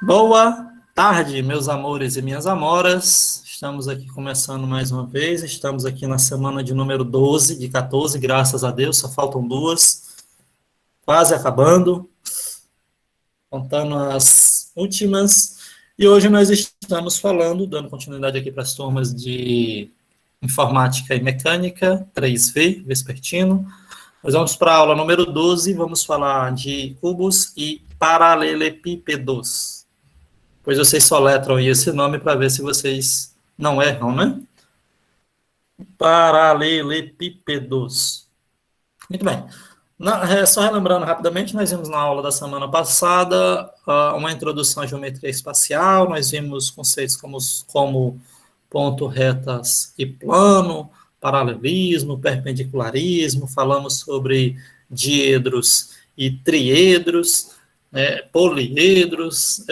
Boa tarde, meus amores e minhas amoras. Estamos aqui começando mais uma vez. Estamos aqui na semana de número 12, de 14, graças a Deus, só faltam duas. Quase acabando, contando as últimas. E hoje nós estamos falando, dando continuidade aqui para as turmas de Informática e Mecânica, 3V, Vespertino. Nós vamos para a aula número 12, vamos falar de cubos e paralelepípedos. Pois vocês soletram aí esse nome para ver se vocês não erram, né? Paralelepípedos. Muito bem. Só relembrando rapidamente, nós vimos na aula da semana passada uma introdução à geometria espacial, nós vimos conceitos como ponto, retas e plano, paralelismo, perpendicularismo, falamos sobre diedros e triedros, poliedros,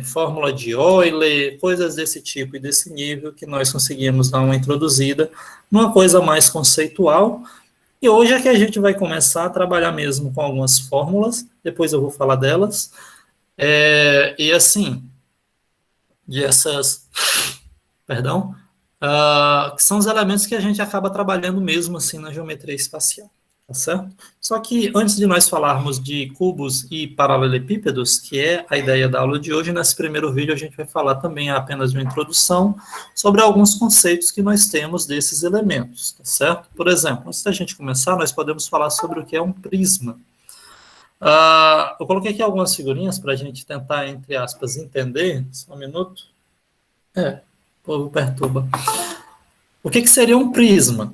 fórmula de Euler, coisas desse tipo e desse nível que nós conseguimos dar uma introduzida numa coisa mais conceitual. E hoje é que a gente vai começar a trabalhar mesmo com algumas fórmulas, depois eu vou falar delas. E assim, perdão, que são os elementos que a gente acaba trabalhando mesmo assim na geometria espacial, tá certo? Só que antes de nós falarmos de cubos e paralelepípedos, que é a ideia da aula de hoje, nesse primeiro vídeo a gente vai falar também apenas de uma introdução sobre alguns conceitos que nós temos desses elementos, tá certo? Por exemplo, antes da gente começar, nós podemos falar sobre o que é um prisma. Eu coloquei aqui algumas figurinhas para a gente tentar, entre aspas, entender. Só um minuto. O povo perturba. O que seria um prisma?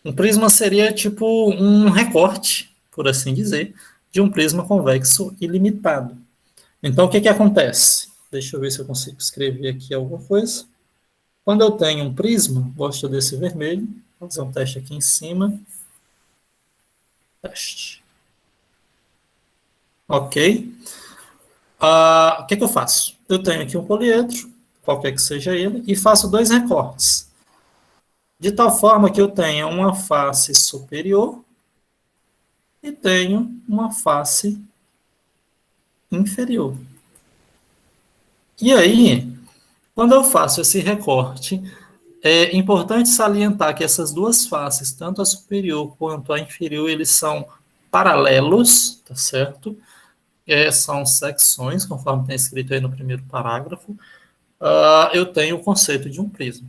Um prisma seria tipo um recorte, por assim dizer, de um prisma convexo ilimitado. Então, o que acontece? Deixa eu ver se eu consigo escrever aqui alguma coisa. Quando eu tenho um prisma, gosto desse vermelho, vou fazer um teste aqui em cima. Teste. Ok. O que eu faço? Eu tenho aqui um poliedro, qualquer que seja ele, e faço dois recortes. De tal forma que eu tenha uma face superior e tenho uma face inferior. E aí, quando eu faço esse recorte, é importante salientar que essas duas faces, tanto a superior quanto a inferior, eles são paralelos, tá certo? São secções, conforme está escrito aí no primeiro parágrafo. Eu tenho o conceito de um prisma.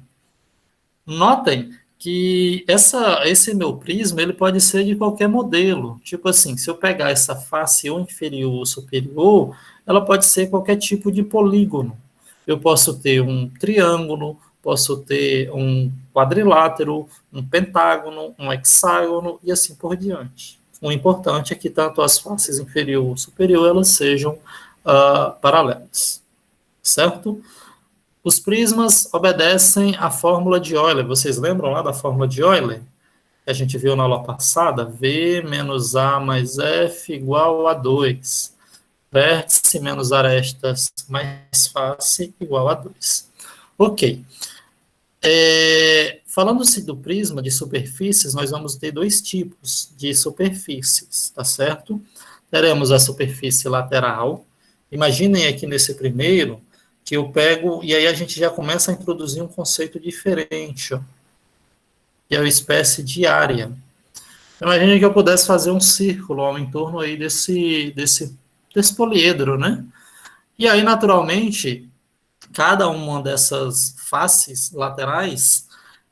Notem que esse meu prisma ele pode ser de qualquer modelo. Tipo assim, se eu pegar essa face ou inferior ou superior, ela pode ser qualquer tipo de polígono. Eu posso ter um triângulo, posso ter um quadrilátero, um pentágono, um hexágono e assim por diante. O importante é que tanto as faces inferior ou superior elas sejam paralelas, certo? Os prismas obedecem à fórmula de Euler. Vocês lembram lá da fórmula de Euler? Que a gente viu na aula passada? V menos A mais F igual a 2. Vértice menos arestas mais face igual a 2. Ok. Falando-se do prisma de superfícies, nós vamos ter dois tipos de superfícies, tá certo? Teremos a superfície lateral. Imaginem aqui nesse primeiro, que eu pego, e aí a gente já começa a introduzir um conceito diferente, ó, que é uma espécie de área. Imagine que eu pudesse fazer um círculo ao entorno aí desse poliedro, né? E aí, naturalmente, cada uma dessas faces laterais,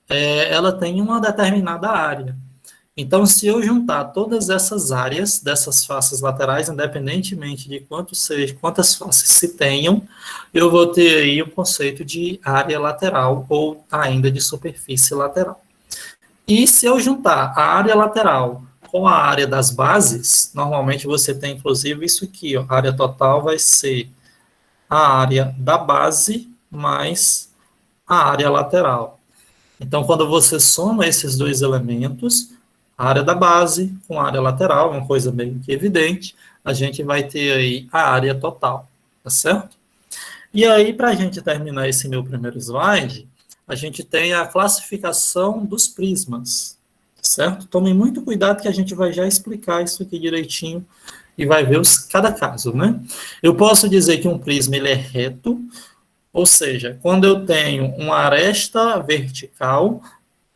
ela tem uma determinada área. Então, se eu juntar todas essas áreas dessas faces laterais, independentemente de quantas faces se tenham, eu vou ter aí o conceito de área lateral ou ainda de superfície lateral. E se eu juntar a área lateral com a área das bases, normalmente você tem inclusive isso aqui, ó, a área total vai ser a área da base mais a área lateral. Então, quando você soma esses dois elementos, a área da base com a área lateral, uma coisa meio que evidente, a gente vai ter aí a área total, tá certo? E aí, para a gente terminar esse meu primeiro slide, a gente tem a classificação dos prismas, certo? Tomem muito cuidado que a gente vai já explicar isso aqui direitinho e vai ver cada caso, né? Eu posso dizer que um prisma ele é reto, ou seja, quando eu tenho uma aresta vertical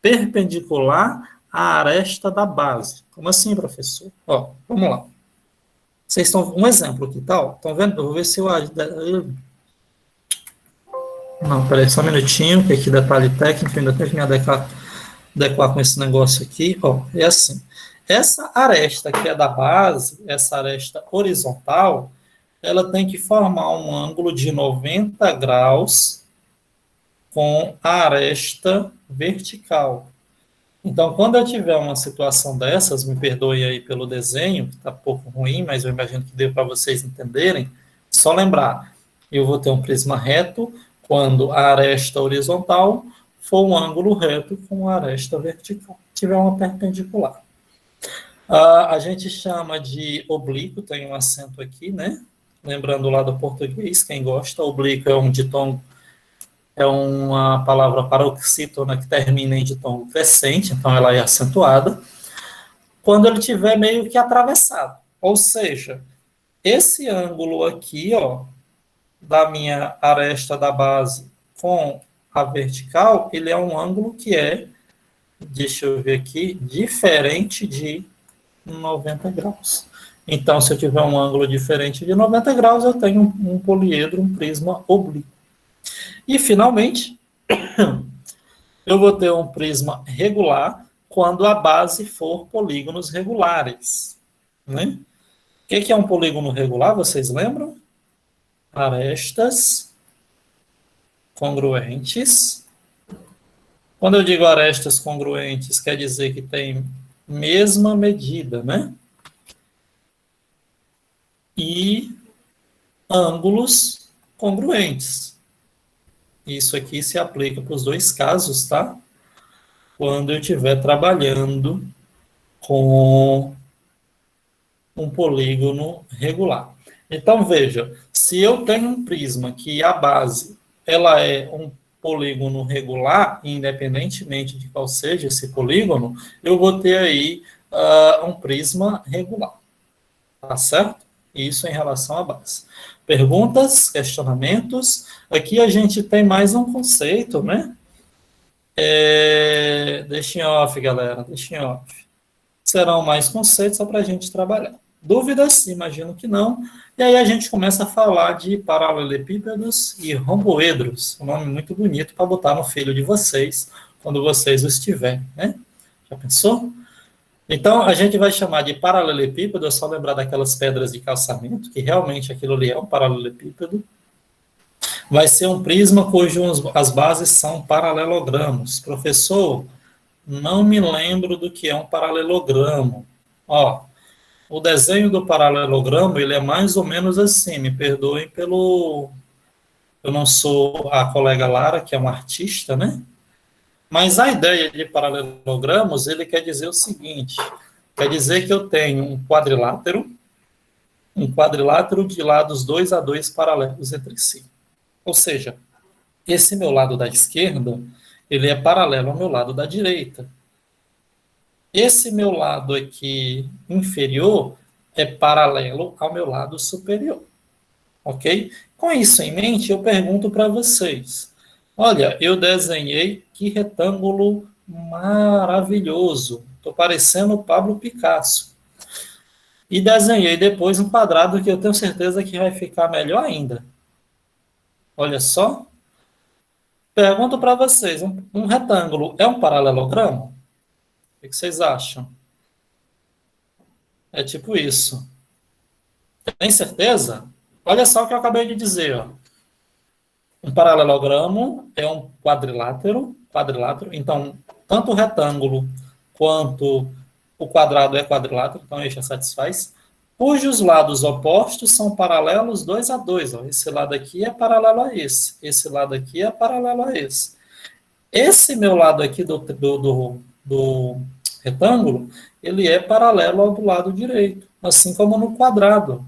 perpendicular à aresta da base. Como assim, professor? Ó, vamos lá. Vocês estão... Um exemplo aqui, tal? Estão vendo? Eu vou ver se eu... Não, peraí, só um minutinho, que aqui detalhe técnico, ainda tenho que me adequar com esse negócio aqui. Ó, é assim. Essa aresta que é da base, essa aresta horizontal, ela tem que formar um ângulo de 90 graus com a aresta vertical. Então, quando eu tiver uma situação dessas, me perdoe aí pelo desenho, que está um pouco ruim, mas eu imagino que deu para vocês entenderem, só lembrar, eu vou ter um prisma reto quando a aresta horizontal for um ângulo reto com a aresta vertical, tiver uma perpendicular. A gente chama de oblíquo, tem um acento aqui, né? Lembrando lá do português, quem gosta, oblíquo é um ditongo, é uma palavra paroxítona que termina em ditongo crescente, então ela é acentuada, quando ele estiver meio que atravessado. Ou seja, esse ângulo aqui, ó, da minha aresta da base com a vertical, ele é um ângulo que é, deixa eu ver aqui, diferente de 90 graus. Então, se eu tiver um ângulo diferente de 90 graus, eu tenho um poliedro, um prisma oblíquo. E, finalmente, eu vou ter um prisma regular quando a base for polígonos regulares. Né? O que é um polígono regular? Vocês lembram? Arestas congruentes. Quando eu digo arestas congruentes, quer dizer que tem mesma medida, né? E ângulos congruentes. Isso aqui se aplica para os dois casos, tá? Quando eu estiver trabalhando com um polígono regular. Então, veja, se eu tenho um prisma que a base ela é um polígono regular, independentemente de qual seja esse polígono, eu vou ter aí um prisma regular. Tá certo? Isso em relação à base. Perguntas, questionamentos? Aqui a gente tem mais um conceito, né? Deixa em off, galera, deixa em off. Serão mais conceitos só para a gente trabalhar. Dúvidas? Imagino que não. E aí a gente começa a falar de paralelepípedos e romboedros. Um nome muito bonito para botar no filho de vocês, quando vocês os tiverem, né? Já pensou? Então, a gente vai chamar de paralelepípedo, é só lembrar daquelas pedras de calçamento, que realmente aquilo ali é um paralelepípedo. Vai ser um prisma as bases são paralelogramos. Professor, não me lembro do que é um paralelogramo. Ó, o desenho do paralelogramo, ele é mais ou menos assim, me perdoem pelo... Eu não sou a colega Lara, que é uma artista, né? Mas a ideia de paralelogramos, ele quer dizer o seguinte, quer dizer que eu tenho um quadrilátero de lados 2 a 2 paralelos entre si. Ou seja, esse meu lado da esquerda, ele é paralelo ao meu lado da direita. Esse meu lado aqui inferior é paralelo ao meu lado superior. Ok? Com isso em mente, eu pergunto para vocês, olha, eu desenhei que retângulo maravilhoso. Estou parecendo o Pablo Picasso. E desenhei depois um quadrado que eu tenho certeza que vai ficar melhor ainda. Olha só. Pergunto para vocês, um retângulo é um paralelogramo? O que vocês acham? É tipo isso. Tem certeza? Olha só o que eu acabei de dizer. Ó. Um paralelogramo é um quadrilátero, então, tanto o retângulo quanto o quadrado é quadrilátero, então isso já satisfaz, cujos lados opostos são paralelos 2 a 2. Ó. Esse lado aqui é paralelo a esse lado aqui é paralelo a esse. Esse meu lado aqui do retângulo, ele é paralelo ao do lado direito, assim como no quadrado.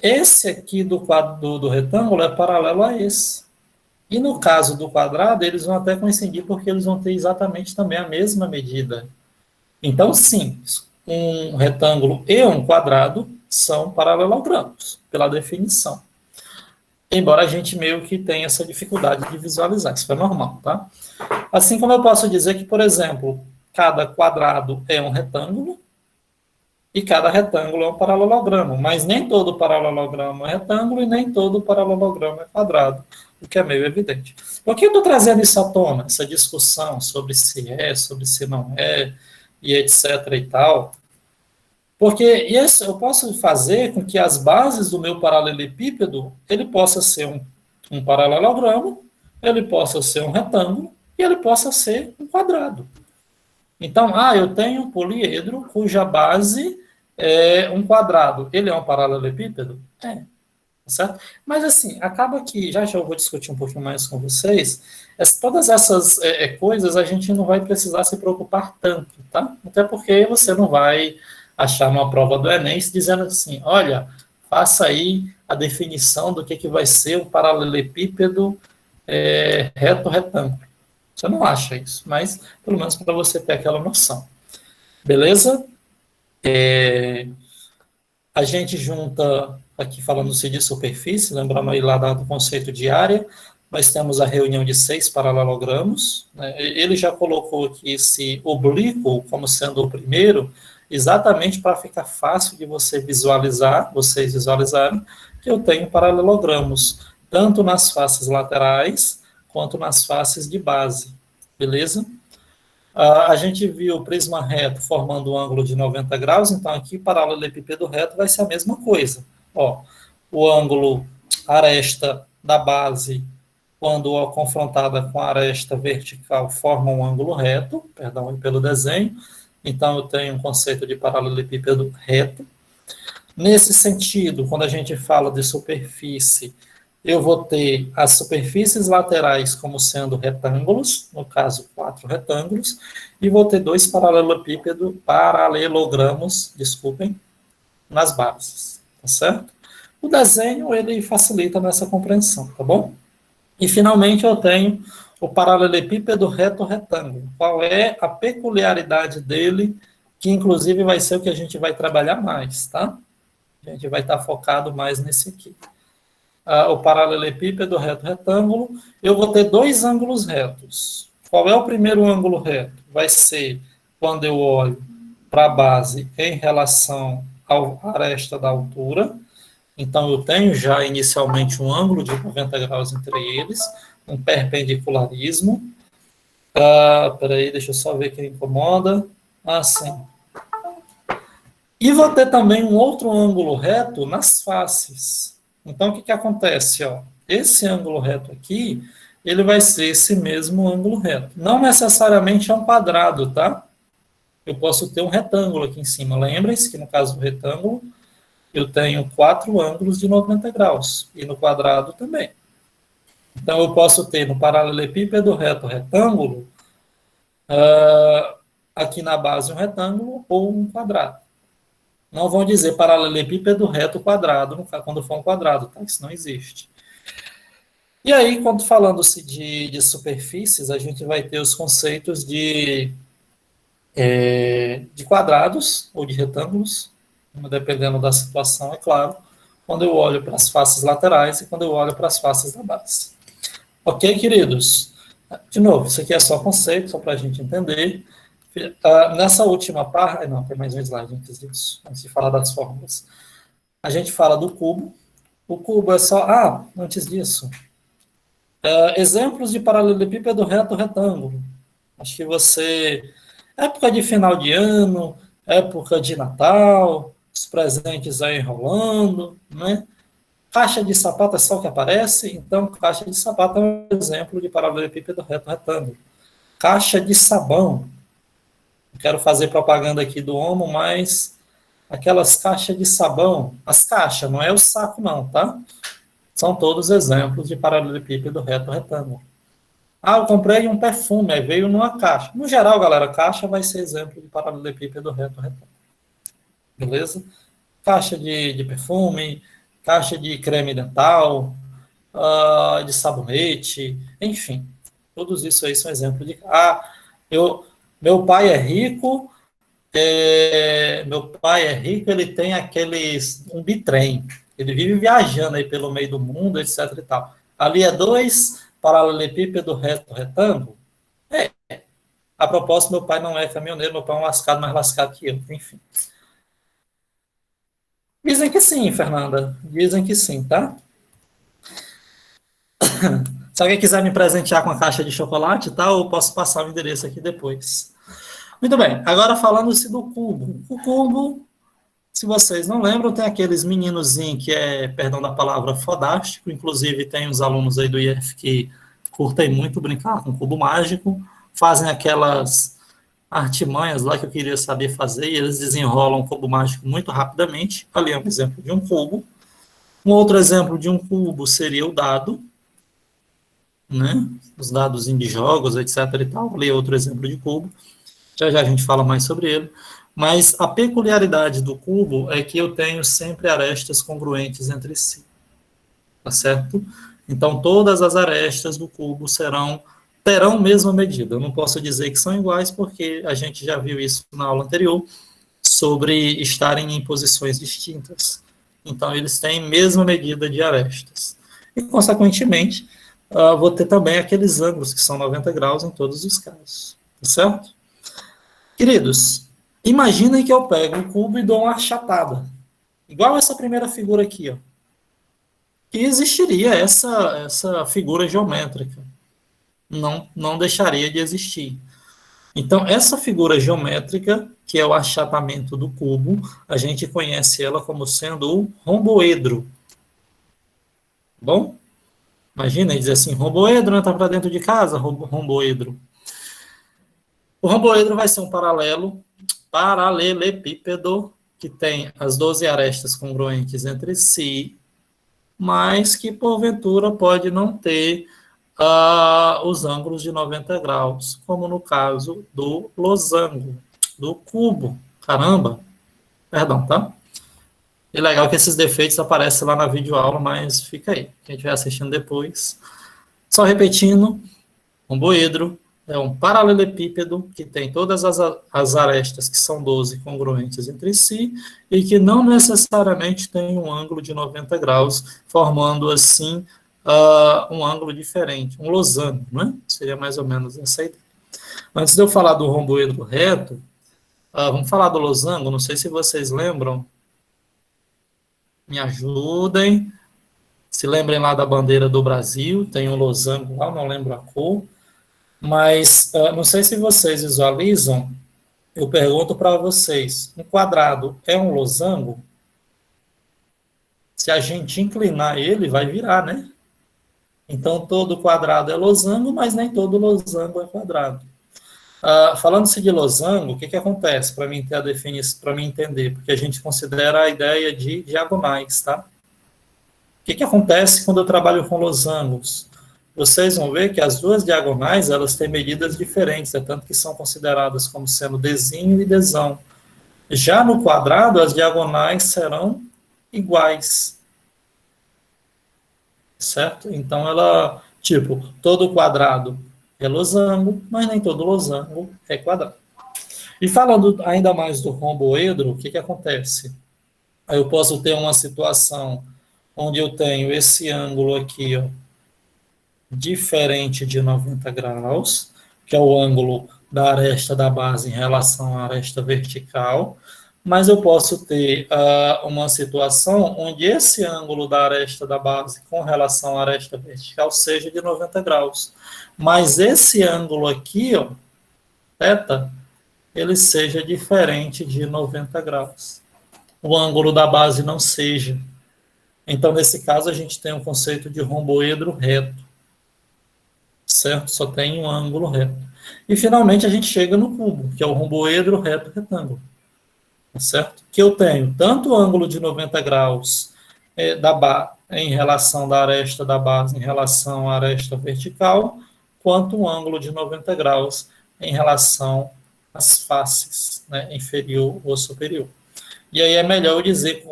Esse aqui do retângulo é paralelo a esse. E no caso do quadrado, eles vão até coincidir porque eles vão ter exatamente também a mesma medida. Então, sim, um retângulo e um quadrado são paralelogramos, pela definição. Embora a gente meio que tenha essa dificuldade de visualizar, isso é normal, tá? Assim como eu posso dizer que, por exemplo, cada quadrado é um retângulo e cada retângulo é um paralelogramo, mas nem todo paralelogramo é retângulo e nem todo paralelogramo é quadrado, o que é meio evidente. Por que eu estou trazendo isso à tona, essa discussão sobre sobre se não é, e etc e tal? Porque isso eu posso fazer com que as bases do meu paralelepípedo, ele possa ser um paralelogramo, ele possa ser um retângulo e ele possa ser um quadrado. Então, eu tenho um poliedro cuja base é um quadrado. Ele é um paralelepípedo? É, tá certo? Mas assim, acaba que, já eu vou discutir um pouquinho mais com vocês, todas essas coisas a gente não vai precisar se preocupar tanto, tá? Até porque você não vai achar numa prova do Enem dizendo assim, olha, faça aí a definição do que vai ser um paralelepípedo reto-retângulo. Você não acha isso, mas pelo menos para você ter aquela noção. Beleza? A gente junta, aqui falando-se de superfície, lembrando aí lá do conceito de área, nós temos a reunião de 6 paralelogramos, né? Ele já colocou aqui esse oblíquo como sendo o primeiro, exatamente para ficar fácil de vocês visualizarem, que eu tenho paralelogramos, tanto nas faces laterais, quanto nas faces de base, beleza? A gente viu o prisma reto formando um ângulo de 90 graus, então aqui paralelepípedo reto vai ser a mesma coisa. Ó, o ângulo aresta da base, quando confrontada com a aresta vertical, forma um ângulo reto, perdão pelo desenho, então eu tenho um conceito de paralelepípedo reto. Nesse sentido, quando a gente fala de superfície, eu vou ter as superfícies laterais como sendo retângulos, no caso, 4 retângulos, e vou ter 2 paralelogramos, desculpem, nas bases, tá certo? O desenho, ele facilita nessa compreensão, tá bom? E, finalmente, eu tenho o paralelepípedo reto-retângulo. Qual é a peculiaridade dele, que, inclusive, vai ser o que a gente vai trabalhar mais, tá? A gente vai estar focado mais nesse aqui. O paralelepípedo reto-retângulo, eu vou ter 2 ângulos retos. Qual é o primeiro ângulo reto? Vai ser quando eu olho para a base em relação à aresta da altura. Então, eu tenho já inicialmente um ângulo de 90 graus entre eles, um perpendicularismo. Peraí, deixa eu só ver quem incomoda. Sim. E vou ter também um outro ângulo reto nas faces. Então, o que acontece? Esse ângulo reto aqui, ele vai ser esse mesmo ângulo reto. Não necessariamente é um quadrado, tá? Eu posso ter um retângulo aqui em cima. Lembrem-se que no caso do retângulo, eu tenho 4 ângulos de 90 graus. E no quadrado também. Então, eu posso ter no paralelepípedo reto-retângulo, aqui na base um retângulo ou um quadrado. Não vão dizer paralelepípedo reto quadrado quando for um quadrado, tá? Isso não existe. E aí, quando falando-se de superfícies, a gente vai ter os conceitos de quadrados ou de retângulos, dependendo da situação, é claro, quando eu olho para as faces laterais e quando eu olho para as faces da base. Ok, queridos? De novo, isso aqui é só conceito, só para a gente entender. Nessa última parte, não, tem mais um slide antes disso, antes de falar das fórmulas. A gente fala do cubo. O cubo é só, antes disso, exemplos de paralelepípedo reto-retângulo. Acho que época de final de ano, época de Natal, os presentes aí enrolando, né? Caixa de sapato é só o que aparece, então caixa de sapato é um exemplo de paralelepípedo reto-retângulo. Caixa de sabão. Quero fazer propaganda aqui do Omo, mas aquelas caixas de sabão, as caixas, não é o saco não, tá? São todos exemplos de paralelepípedo reto-retângulo. Eu comprei um perfume, aí veio numa caixa. No geral, galera, caixa vai ser exemplo de paralelepípedo reto-retângulo. Beleza? Caixa de perfume, caixa de creme dental, de sabonete, enfim. Todos isso aí são exemplos de... meu pai é rico, Meu pai é rico, ele tem um bitrem. Ele vive viajando aí pelo meio do mundo, etc e tal. Ali é dois paralelepípedo reto retângulo. A propósito, meu pai não é caminhoneiro, meu pai é um lascado mais lascado que eu, enfim. Dizem que sim, Fernanda. Dizem que sim, tá? Se alguém quiser me presentear com a caixa de chocolate, tá? Eu posso passar o endereço aqui depois. Muito bem, agora falando-se do cubo. O cubo, se vocês não lembram, tem aqueles meninozinhos que é, perdão da palavra, fodástico. Inclusive, tem uns alunos aí do IF que curtem muito brincar com cubo mágico, fazem aquelas artimanhas lá que eu queria saber fazer, e eles desenrolam o cubo mágico muito rapidamente. Ali é um exemplo de um cubo. Um outro exemplo de um cubo seria o dado, né? Os dados de jogos, etc. e tal. Ali é outro exemplo de cubo. Já já a gente fala mais sobre ele. Mas a peculiaridade do cubo é que eu tenho sempre arestas congruentes entre si. Tá certo? Então, todas as arestas do cubo terão a mesma medida. Eu não posso dizer que são iguais, porque a gente já viu isso na aula anterior, sobre estarem em posições distintas. Então, eles têm mesma medida de arestas. E, consequentemente, vou ter também aqueles ângulos que são 90 graus em todos os casos. Tá certo? Queridos, imaginem que eu pego o cubo e dou uma achatada. Igual essa primeira figura aqui, ó. Que existiria essa figura geométrica. Não deixaria de existir. Então, essa figura geométrica, que é o achatamento do cubo, a gente conhece ela como sendo o romboedro. Bom? Imagina, dizer assim, romboedro entra para dentro de casa, romboedro. O romboedro vai ser um paralelepípedo que tem as 12 arestas congruentes entre si, mas que porventura pode não ter os ângulos de 90 graus, como no caso do losango, do cubo. Caramba, perdão, tá? É legal que esses defeitos aparecem lá na videoaula, mas fica aí, quem estiver assistindo depois. Só repetindo, romboedro é um paralelepípedo que tem todas as arestas, que são 12 congruentes entre si, e que não necessariamente tem um ângulo de 90 graus, formando assim um ângulo diferente, um losango, né? Seria mais ou menos essa ideia. Antes de eu falar do romboedro reto, vamos falar do losango. Não sei se vocês lembram, me ajudem. Se lembrem lá da bandeira do Brasil, tem um losango lá, não lembro a cor. Mas não sei se vocês visualizam, eu pergunto para vocês, um quadrado é um losango? Se a gente inclinar ele, vai virar, né? Então, todo quadrado é losango, mas nem todo losango é quadrado. Falando-se de losango, o que acontece para mim ter a definição, para mim entender? Porque a gente considera a ideia de diagonais, tá? O que acontece quando eu trabalho com losangos? Vocês vão ver que as duas diagonais, elas têm medidas diferentes, é tanto que são consideradas como sendo desinho e desão. Já no quadrado, as diagonais serão iguais, certo? Então, todo quadrado é losango, mas nem todo losango é quadrado. E falando ainda mais do romboedro, o que acontece? Aí eu posso ter uma situação onde eu tenho esse ângulo aqui, ó, diferente de 90 graus, que é o ângulo da aresta da base em relação à aresta vertical, mas eu posso ter uma situação onde esse ângulo da aresta da base com relação à aresta vertical seja de 90 graus, mas esse ângulo aqui, ó, θ, ele seja diferente de 90 graus. O ângulo da base não seja. Então, nesse caso, a gente tem um conceito de romboedro reto, certo? Só tem um ângulo reto. E, finalmente, a gente chega no cubo, que é o romboedro reto retângulo, certo? Que eu tenho tanto o ângulo de 90 graus em relação da aresta da base em relação à aresta vertical, quanto um ângulo de 90 graus em relação às faces, né, inferior ou superior. E aí é melhor eu dizer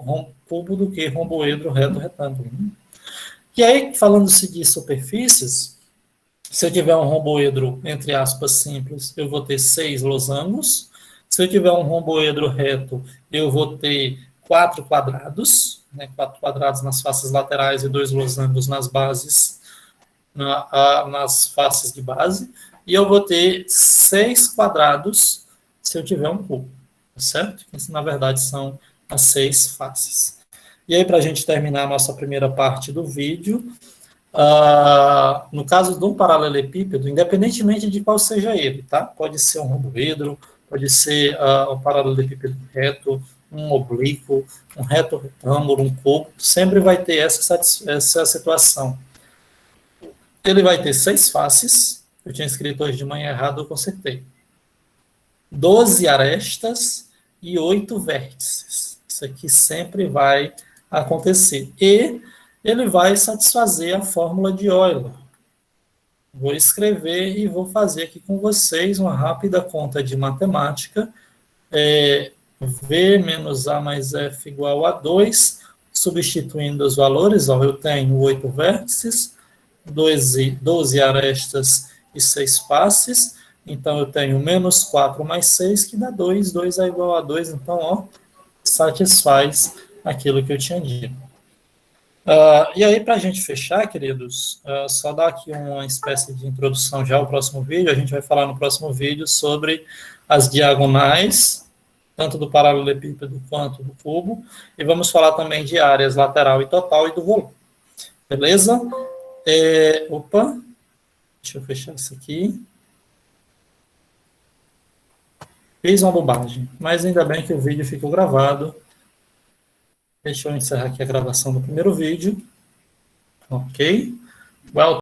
cubo do que romboedro reto retângulo. E aí, falando-se de superfícies, se eu tiver um romboedro, entre aspas, simples, eu vou ter 6 losangos. Se eu tiver um romboedro reto, eu vou ter 4 quadrados, né, 4 quadrados nas faces laterais e 2 losangos nas bases, nas faces de base, e eu vou ter 6 quadrados se eu tiver um cubo, tá certo? Isso, na verdade, são as 6 faces. E aí, para a gente terminar a nossa primeira parte do vídeo, no caso de um paralelepípedo, independentemente de qual seja ele, tá? Pode ser um romboedro, pode ser um paralelepípedo reto, um oblíquo, um reto retângulo, um cubo, sempre vai ter essa situação. Ele vai ter 6 faces, eu tinha escrito hoje de manhã errado, eu consertei. 12 arestas e 8 vértices. Isso aqui sempre vai acontecer. E ele vai satisfazer a fórmula de Euler. Vou escrever e vou fazer aqui com vocês uma rápida conta de matemática. V menos A mais F igual a 2, substituindo os valores, ó, eu tenho 8 vértices, 12 arestas e 6 faces, então eu tenho menos 4 mais 6, que dá 2, 2 é igual a 2, então, ó, satisfaz aquilo que eu tinha dito. E aí, para a gente fechar, queridos, só dar aqui uma espécie de introdução já ao próximo vídeo. A gente vai falar no próximo vídeo sobre as diagonais, tanto do paralelepípedo quanto do cubo, e vamos falar também de áreas lateral e total e do volume. Beleza? Deixa eu fechar isso aqui. Fiz uma bobagem, mas ainda bem que o vídeo ficou gravado. Deixa eu encerrar aqui a gravação do primeiro vídeo. Ok? Well,